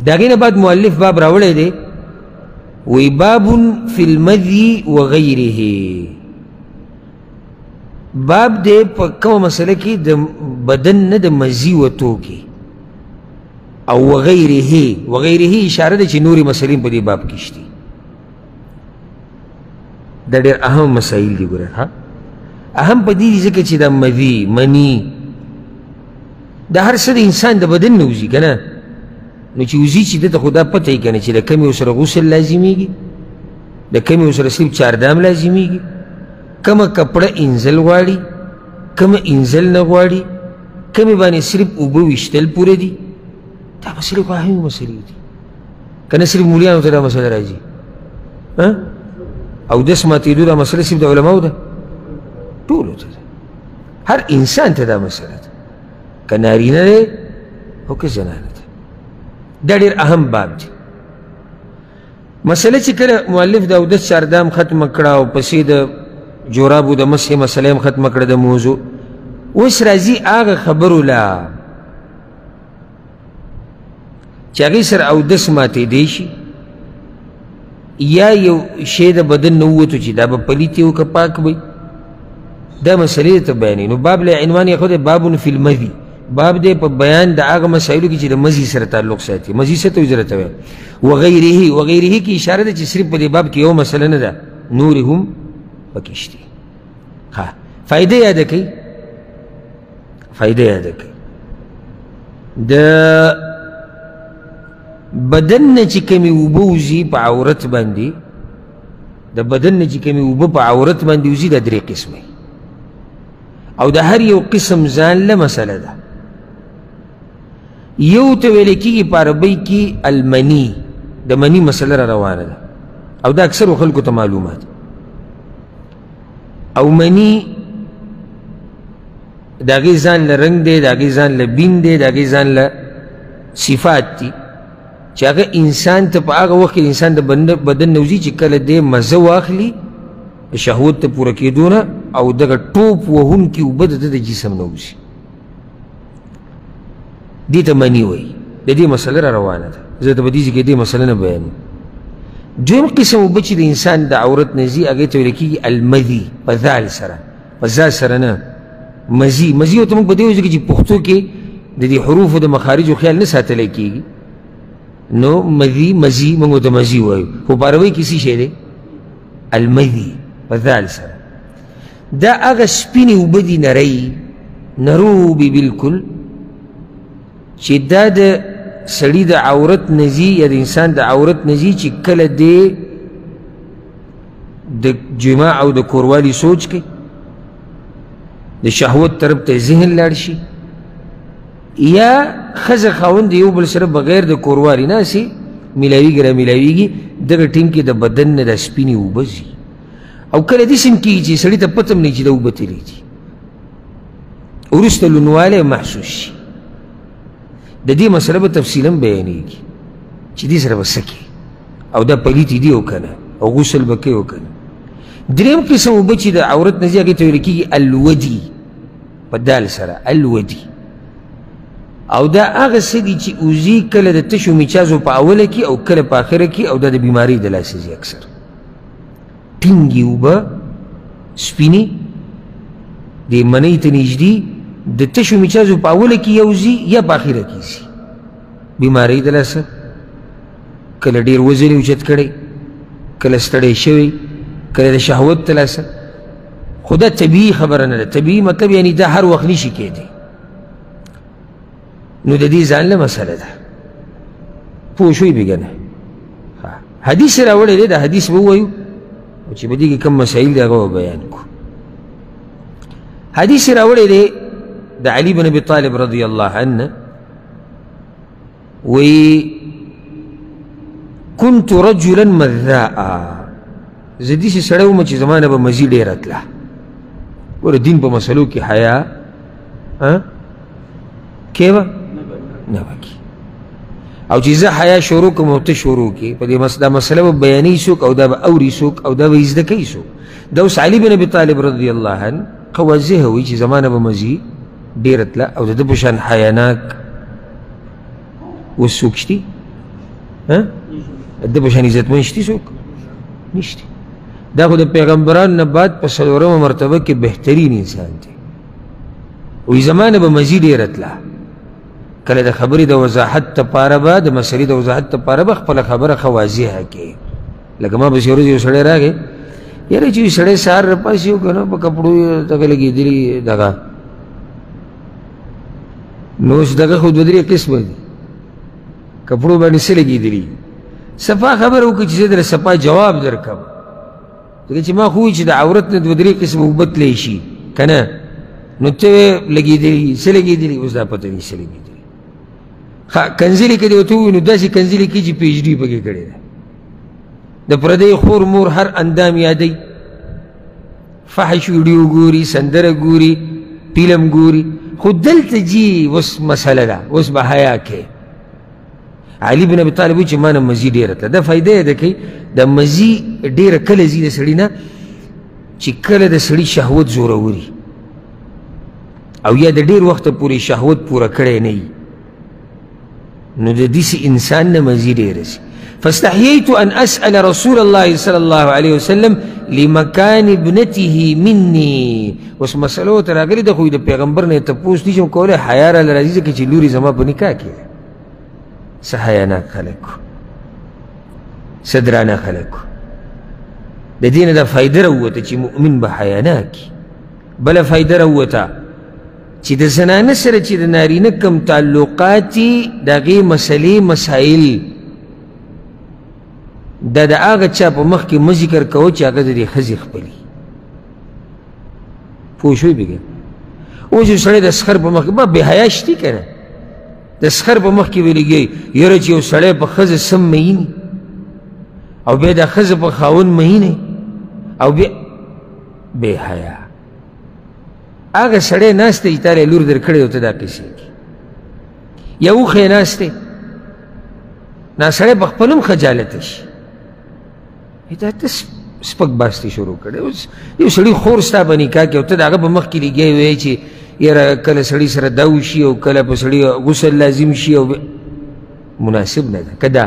داغینا بعد مؤلف باب راوڑے دے وی باب فی المذی وغیره باب دے پا کم مسئلہ کی دا بدن نا دا مزی و تو کی او وغیره اشارہ دے چی نوری مسئلین پا دی باب کشتی دا دیر اہم مسائل دی گرہ ہاں اہم پا دی ذکر چی دا مذی منی دا ہر صد انسان دا بدن نوزی کنا نو چی وزی چی دا خدا پتہ ہی کنا چی دا کمی اسر غسل لازمی گی دا کمی اسر صرف چاردام لازمی گی کم کپڑا انزل غاڑی کم انزل نغاڑی کمی بانی صرف اوبو وشتل پورے دی دا مسئلے کو اہمی مسئلے دی کنا صرف مولیانو تا دا مسئلہ راجی او دس ماتیدو دا مسئلہ صرف دا علماء دا طولو تا دا ہر انسان تا دا مسئلہ دا کنارینہ دے او که زنانہ دا دا دیر اہم باب دی مسئلہ چی کل مؤلف دا او دس چاردام ختم کرا او پسی دا جورابو دا مسح مسئلہ ختم کرا دا موضوع اس رازی آغا خبرو لا چاگی سر او دس ماتی دیشی یا یو شید بدن نووتو چی دا با پلیتیو که پاک بی دا مسئلے تا بیانی نو باب لے عنوانی خود بابن فی المذی باب دے پا بیان دا آغا مسائلو کی چی دا مزی سر تعلق ساتی مزی سر تو ازرتا ہے وغیرہی کی اشارہ دا چی صرف پا دے باب کی یو مسئلہ ندا نورہم پکشتی فائدہ یاد کئی دا بدن نچی کمی اوبوزی پا عورت باندی دا بدن نچی کمی اوبو پا عورت باندی وزی دا دری قسمی او دا ہر یو قسم زان لمسئلہ دا یو تویلے کی پا عربی کی المنی دا منی مسئلہ را روانا دا او دا اکثر خلقو تا معلومات او منی داگی زان لرنگ دے داگی زان لبین دے داگی زان لصفات تی چی اگر انسان تا پا آگا وقت انسان دا بدن نوزی چی کل دے مزو آخلی شہوت تا پورا کی دونا او دا ٹوپ وہن کی اوبد دا جسم نوزی دی تا منی وی دا دی مسئلہ را روانا دا زیادہ بدیزی کہ دی مسئلہ نا بیانی دویم قسم بچی دا انسان دا عورت نزی اگر تولیکی المذی پا ذال سرا پا ذال سرا نا مزی و تمک بدیو جی کہ پختو کے دا دی حروف و دا مخارج و خیال نساتا لکی گی نو مزی منگو دا مزی وائیو خو پاروی کسی شیدے المذی پا ذال سرا دا اگا سپینی و بدی نرائی نروبی بالکل چی دا دا سڑی دا عورت نزی یا دا انسان دا عورت نزی چی کل دے دا جماع او دا کوروالی سوچ کے دا شہوت طرف تا ذہن لارشی یا خز خواهن دا یو بل سر بغیر دا کوروالی ناسی ملاویگی را ملاویگی دا ٹیم کی دا بدن دا سپینی اوبزی او کل دیسم کی چی سڑی تا پتم نیچی دا اوبتی لیجی ارست لنوالے محسوس شی دا دی مسئلہ با تفصیلا بیانی گی چی دی سر بسکی او دا پلیتی دی اوکنا او غسل بکی اوکنا دریم قسم او بچی دا عورت نزی اگه تولیکی گی الودی پا دال سر الودی او دا آغا سدی چی اوزی کل دا تشو میچازو پا اولا کی او کل پا آخر کی او دا بیماری دلا سزی اکثر تنگی او با سپینی دی منی تنیجدی دا تشو میچازو پا اولا کی یوزی یا پا آخر کی زی بیماری دلا سر کل دیر وزنی اوچت کڑی کل استڑی شوی کل دا شہوت تلا سر خدا طبیعی خبرنا دا طبیعی مطلب یعنی دا ہر وقت نیشی که دی نو دا دی زان لمسئلہ دا پوشوی بگنه حدیث راوڑے دے دا حدیث بوئیو وچی بدی کی کم مسائل دا گو بیان کو حدیث راوڑے دے دا علی بن ابی طالب رضی اللہ عنہ وی کنت رجلا مذاء زدی سے سڑو مچی زمانہ با مزید ایرتلا اور دین پا مسئلو کی حیاء کیوا نبا کی او چیزا حیاء شروع کم ہوتا شروع کی پا دا مسئلہ با بیانی سوک او دا با اوری سوک او دا با ازدکی سوک دا اس علی بن ابی طالب رضی اللہ عنہ قوازی ہوئی چی زمانہ با مزید ایرتلا او دا پشان حیاناک وسوکشتی د په شان عزتمن شتي څوک نشته. دا خو د پیغمبرانو نه بعد په څلورمه مرتبه کې بهترین انسان دی. وایي زما نه به مزید ډېره تله، کله د خبرې د وضاحت دپاره به د مسلې د وضاحت دپاره به خپله خبره ښه واضحه کړې. لکه ما پسې ورځ یو سړی راغی، یاره چې یو سړی سهار راپاسي او که نه په کپړو یې دغه لګېدلي دغه، نو اوس دغه خو دوه درې قسمه دي، کپړو باندې څه لګېدلي. صفا خبره وکړه چې زه درله صفا جواب درکړم، ځکه چې ما خو وایي چې د عورت نه دوه درې قسمه اوبه تلی شي که نه، نو ته لګېدلي څه لګېدلي، اوس دا پته نه څه لګېدلي. کنځلې که دې ورته ووایي نو داسې کنځلې کوي چې پي ایچ ډي پکې کړې ده. د پردی خور مور هر اندام یادوي، فحش ویډیو ګوري، سندره ګوري، فلم ګوري، خو دلته جي اوس مسله ده، اوس به حیا کوي. علي بن ابي طالب وایي چې ما نه مزي ډېره تله. دا فایده یې ده کوي د مزي ډېره کله ځي د سړي نه چې کله د سړي شهوت زوروري او یا د ډېر وخته پورې شهوت پوره کړی نه وي، نو د داسې انسان نه مزي ډېره ځي. فاستحييت أن أسأل رسول الله صلى الله عليه وسلم لمكان ابنته مني. اوس مسله ورته راغلې ده، خو د پیغمبر نه یې تپوس نشم کولی، حیا راله راځي ځکه چې لورې زما په نکاح کې ده. څه حیاناک خلک وو، څه درانه خلک وو. د دې نه دا فایده راووته چې مؤمن به حیاناک وي. بله فایده راووته چې د زنانه سره چې د نارینه کم تعلقات دي د هغې مسلې مسایل دا د هغه چا په مخ کې مه ذکر کوه چې هغه د دې ښځې خپلي. پوه شوی بېګا؟ اوس یو سړی د سخر په مخ کې بې حیا شتي که نه، د سخر په مخ کې به لګي یاره چې یو سړی په ښځه سم مهیني او بیا دا ښځه په خاوند مهینه او بیا بې حیا. هغه سړی ناست دی چې تا له لور درکړې او ته دا قیسې کوي. یا اوښی ناست دی، نا سړی په خپل هم خجالته شي، دا ته سپک باستی شروع کړی. اوس یو سړي خور ستا په نکاح کې او ته د هغه په مخ کې لګیا وایې چې یاره کله سړي سره دا وشي او کله په سړي غسل لازم شي او مناسب نه ده. که دا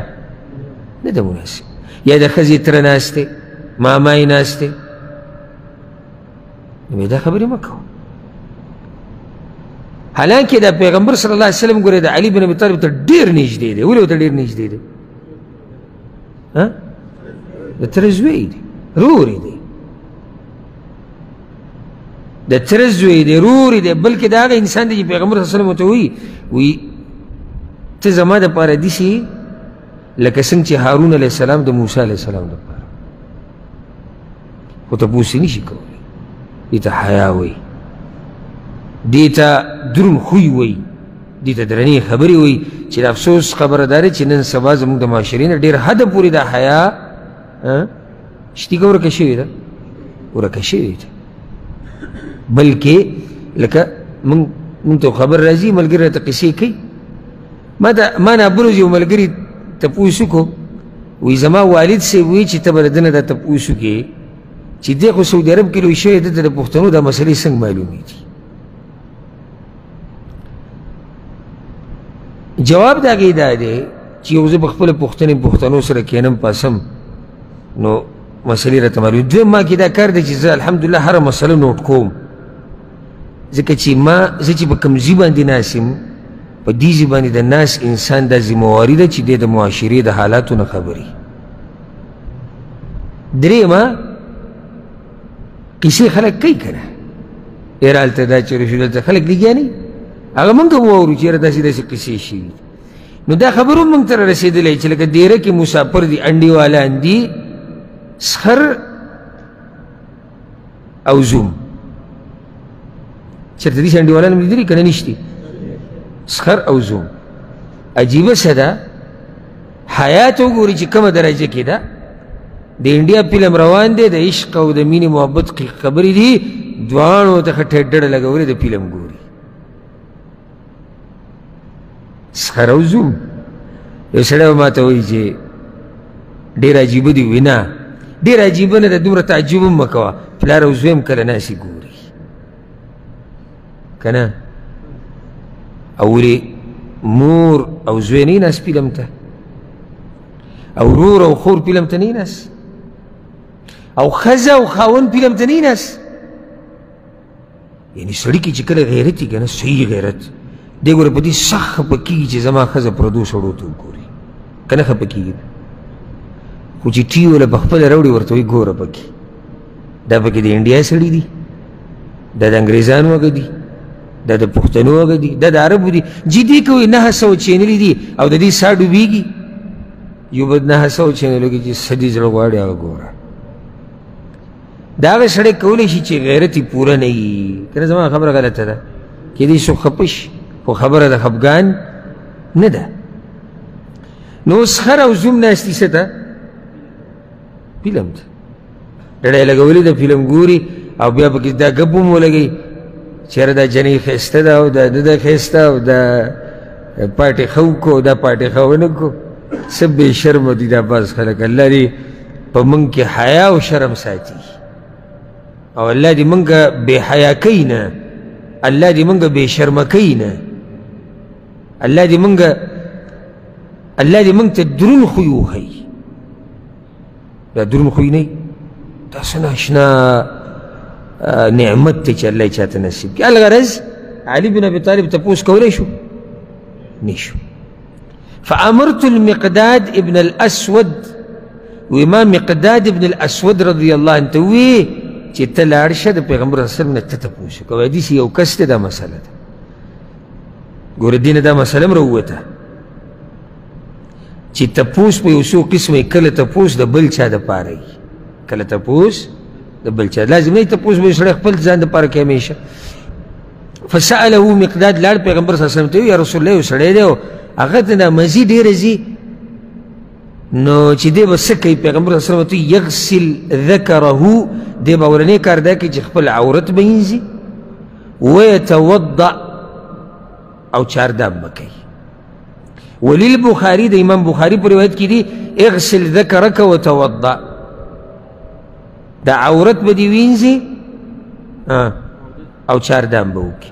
نه ده مناسب. یا د ښځې تره ناست دی، ماما یې ناست دی، نو دا خبرې مه کوه. حالانکه دا پیغمبر صلی الله علیه وسلم ګوره د علي بن ابي طالب ته ډېر نږدې دی. ولې ورته ډېر نږدې دی؟ د تره زوی دی، رور یې دی، د تره زوی دی، رور یې دی. بلکې د هغه انسان دی چې پیغمبر صلی الله علیه وسلم ورته وایي ته زما دپاره داسې لکه څنګه چې هارون علیه السلام د موسی علیه السلام دپاره. خو تپوس یې نشي کولی. دې ته حیا وایي، دې ته دروند خوی وایي، دې ته درنې خبرې وایي. چې د افسوس خبره دا ده چې نن سبا زموږ د معاشرې نه ډېر حده پورې دا حیا شتي که ورکه شوې ده، ورکه شوې ده. بلکې لکه موږ ته خبر راځي، ملګري راته قصې کوي. ما نه بل ورځ یو ملګري تپوس وکړو، وایي زما والد صاحب وایي چې ته به د ده نه دا تپوس وکړې چې دی خو سعودي عرب کې لوی شوی، دلته د پښتنو دا مسلې څنګه معلومې دي. جواب د هغې دا دی چې یو زه به خپله پښتنو سره کښېنم پاسم نو مسلې راته معلومې. دویم ما کې دا کار دی چې زه الحمدلله هره مسله نوټ کوم، ځکه چې زه چې په کوم ځي باندې ناست یم په دې ځي باندې د ناس انسان دا ذمواري ده چې دی د معاشرې د حالاتو نه خبري. درېیمه قصې خلک کوي که نه، یاره هلته دا چېرې شو، دلته خلک لګیا نه وي، هغه موږ هم واورو چې یاره داسې داسې قصې شوي. نو دا خبر هم موږ ته را رسېدلی چې لکه دیره کې مسافر دي، انډې والان دي، سخر او زوم. چېرته داسې انډې والان هم لیدلي که نه نشتي؟ سخر او زوم. عجیبه څه ده، حیات وګورئ چې کومه درجه کې ده. د انډیا فلم روان دی، د عشق او د مینې محبت خبرې دي، دواړو ته ښه ټډډه لګولې د فلم ګوري. سخر او زوم. یو سړی به ما ته وایي چې ډېر عجیبه دي. وایي نه ډېر عجیبه نه ده، دومره تعجب هم مه کوه، پلار او زوی هم کله ناسې ګوري که نه. او ولې مور او زوی نه یې ناست فلم ته؟ او ورور او خور پیلم ته نه ناست، او ښځه او خاوند پیلم ته نه ناست. یعنې سړي کې چې کله غیرت وي که نه، صحیح غیرت، دی ګوره په دې سخت خفه کېږي چې زما ښځه پردو سړو ته وګوري، که نه خفه کېږي. خو چې ټي وله په خپله راوړي ورته وایي ګوره پکې دا پکې د انډیا سړي دي، دا د انګریزانو هغه دي، دا د پښتنو هغه دي، دا د عربو دي. جدي کوي 900 چینلې دي او د دې ساه ډوبېږي. یو به 900 چینلو کې چې څه دې زړه غواړي هغه ګوره. دا هغه سړی کولی شي چې غیرت یې پوره نه وي. که نه زما خبره غلطه ده، کېدای شي څوک خفه شي، خو خبره د خفګان نه ده. نو اوس خر او زوم ناستي څه ته؟ فلم ته ډډه یې لګولې ده، فلم ګوري او بیا پکې دا ګپ هم ولګوي چېرې دا جنۍ ښایسته ده او دا ده ښایسته او دا پاټې ښه وکړو دا پاټې ښه ونه کړو. څه بې شرمه دي دا بعض خلک. الله دې په موږ کې حیا او شرم ساتي او الله دې موږ بې حیا کوي نه، الله دې موږ بې شرمه کوي نه، الله دې موږ ته دروند خوی وښیي. دا دروند خوی نه وي، دا څه ناشنا نعمت دی چې الله یې چاته نصیب کړي. الغرض علي بن ابي طالب تپوس کولی شو؟ نشو. فامرت المقداد ابن الاسود، وما مقداد ابن الاسود رضی الله عنه ته وی چې ته لاړ شه د پیغمبر صلی الله علیه وسلم نه ته تپوس وکړه. حدیث یو کس دی، دا مسله ده. ګوره دې نه دا مسله هم راووته چې تپوس په یو څو قسمه، کله تپوس د بل چا دپاره وي، کله تپوس د بل چا، لازم نه تپوس به سړی خپل ځان دپاره کوي همیشه. فسأله مقداد، لاړ پیغمبر صلی الله علیه وسلم ته وی یا رسول الله یو سړی دی او هغه ته نه مزي ډېره ځي، نو چې دی به څه کوي؟ پیغمبر صلی الله علیه وسلم ته یغسل ذکره، دی به اولنی کار دا کوي چې خپل عورت به وینځي، ویتوضأ او چارداب به کوي. وللبخاري، د امام بخاري په روایت کې دی اغسل ذکرک وتوضأ، دا عورت به دې وینځي او چاردام به وکړي.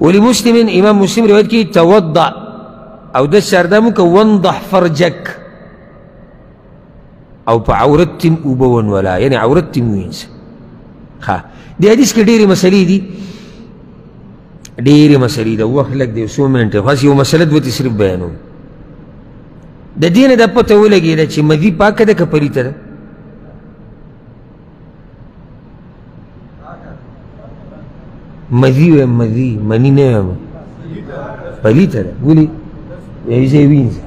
ولمسلم، امام مسلم روایت کې توضأ او د چاردام وکړه، وانضح فرجک، او په عورت تم اوبه ونولا، یعنې عورت تم وینځه. ښه، دې حدیث کې ډېرې مسلې دي، ډېرې مسلې ده، وخت لږ دی، څو منټه، خاص یو مسله دوتې صرف بیانوم. د دې نه دا پته ولګېده چې مدي پاکه ده که پلیته ده؟ مدي وایم، مدي، مني نه وایم، پلیته ده. ولې؟ یو ځای وینځه.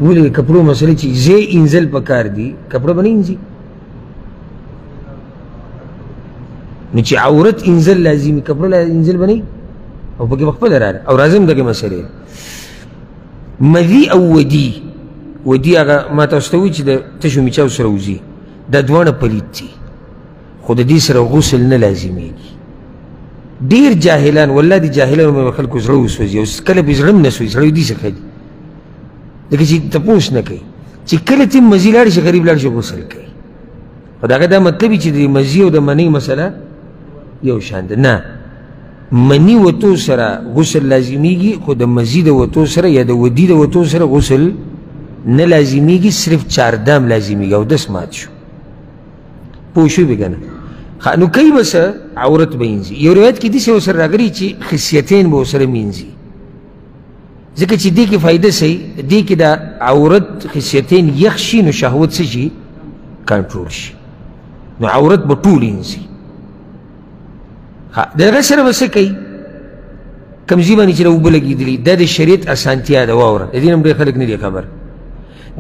ولې کپړو مسلې چې ځای انځل پکار دي، کپړه به نه انځي. نو چې عورت انځل لازمي، کپړه انځل به نه وي او پکې به خپله راغله. او راځم دغې مسلې، مدي او ودي. ودي هغه ما تاسو ته وایي چې د تشو میچاو سره وځي، دا دواړه پلید دي، خو د دې سره غسل نه لازمیږي. ډېر جاهلان، والله د جاهلانو مې خلکو زړه وسوځي، او کله به زړه هم نه سوځي، سړی دې څه کوي؟ ځکه چې تپوس نه کوي چې کله ته مزي لاړ شي، غریب لاړ شي، غسل کوي. خو د هغه دا مطلب وي چې د مزي او د منۍ مسله یو شان ده. نه، مني وتو سره غسل لازمیږي، خو د مزي د وتو سره یا د ودي د وتو سره غسل نه لازمیږي، صرف چاردام لازمیږي او دس مات شو. پوه شوې به که نه؟ نو کوي به څه؟ عورت به وینځي. یو روایت کې داسې ورسره راغلي چې خصیتین به ورسره مینځي، ځکه چې دې کې فایده صحیح، دې کې د عورت خصیتین یخ شي، نو شهوت څه شي؟ کنټرول شي، نو عورت به ټول وینځي. د هغه سره به څه کوي؟ کوم ځای باندې چې د اوبه لګېدلي، دا د شریعت اسانتیا ده. واوره، د دې نه هم ډېر خلک نه دي خبر.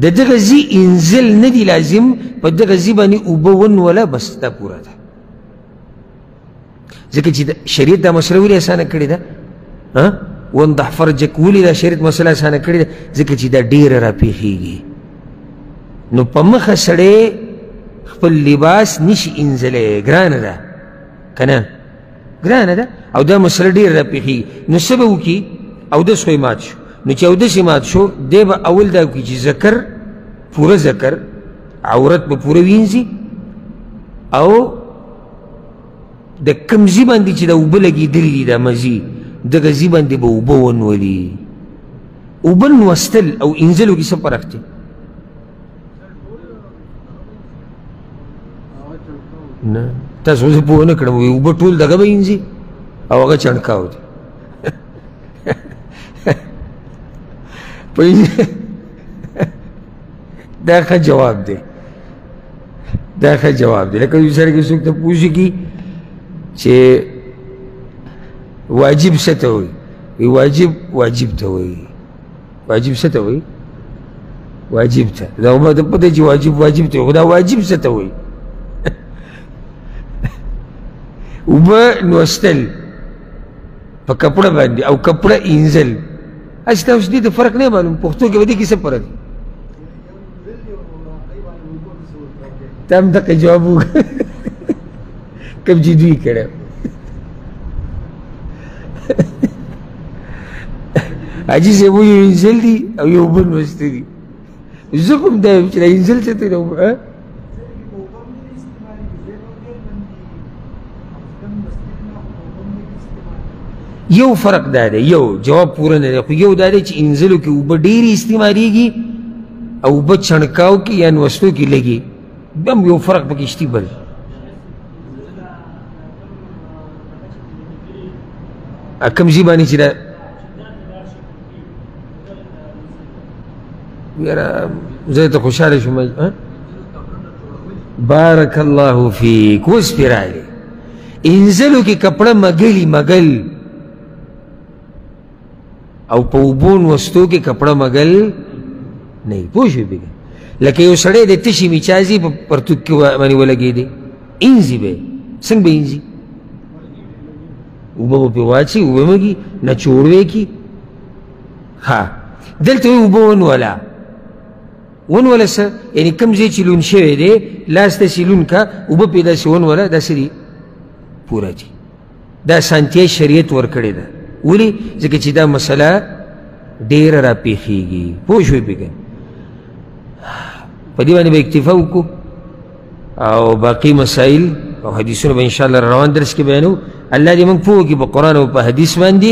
د دغه ځای انزل نه دي لازم، په دغه ځای باندې اوبه ونوله، بس دا پوره ده. ځکه چې شریعت دا مسله ولې اسانه کړې ده؟ وانضح فرجک، ولې دا شریعت مسله اسانه کړې ده؟ ځکه چې دا ډېره راپېښېږي. نو په مخه سړی خپل لباس نشي انځلی، ګرانه ده که نه؟ ګرانه ده، او دا مسله ډېره راپېښېږي. نو څه به وکړي؟ اودس خو یې مات شو. نو چې اودس یې مات شو، دی به اول دا وکړي چې ذکر، پوره ذکر، عورت به پوره وینځي، او د کوم ځای باندې چې د اوبه لګېدلي دي دا مزي، دغه ځای باندې به اوبه ونولي. اوبه لوستل او انزلو کې څه فرق دی؟ نه تاسو زه پوه نه کړم اوبه ټول دغه به انځي او هغه چڼکاو دی دا ښه جواب دی، دا ښه جواب دی. لکه یو سره کې څوک ته پوښي کی چې واجب څه ته وایي؟ واجب واجب ته وایي. واجب څه ته وایي؟ واجب ته. دا ما ته پته چې واجب واجب ته وایي، خو دا واجب څه ته وایي؟ اوبه لوستل په کپړه باندې او کپړه اینځل، هسې تاسو دې ته فرق نه معلوم؟ پښتو کې به دې کې څه فرق دی؟ تا هم دقه جواب وکړه کوم چې دوی کړی حاجي صاحب وایي انزل دي او یو اوبه لوستې دي. زه خو هم دا یم چې دا انزل څه ته دی؟ یو فرق دا دی، یو جواب پوره نه دی، خو یو دا دی چې انزلو کې اوبه ډېرې استعمالېږي او اوبه چڼکاو کې یا نوستو کې لګي، بم یو فرق پکې شته بل. کوم ځای باندې چې دا یاره زه ته خوشحاله شوم. بارک الله فیک. اوس پرې راغلی انزلو کې کپړه مګلي مګل او په اوبو نوستو کې کپړه مګل نه. پوه شوې بېګا؟ لکه یو سړی د تشي میچازي په پرتوګ کې باندې ولګېدی، انځي به څنګه به انځي؟ اوبه به پرې واچي، اوبه مګي نچوړ به یې کي. ها دلته یې اوبه ونوله. ونوله څه؟ یعنې کوم ځای چې لون شوی دی لاس داسې لون کا، اوبه پرې داسې ونوله، داسې دي پوره دي. دا اسانتیا شریعت ورکړې ده. ولې؟ ځکه چې دا مسله ډېره راپېښېږي. پوه شوې بېګا؟ په دې باندې به اکتفا وکړو او باقي مسایل او حدیثونه به انشاءالله روان درس کې بیانو. الله دې موږ پوه کړي په قرآن او په حدیث باندې.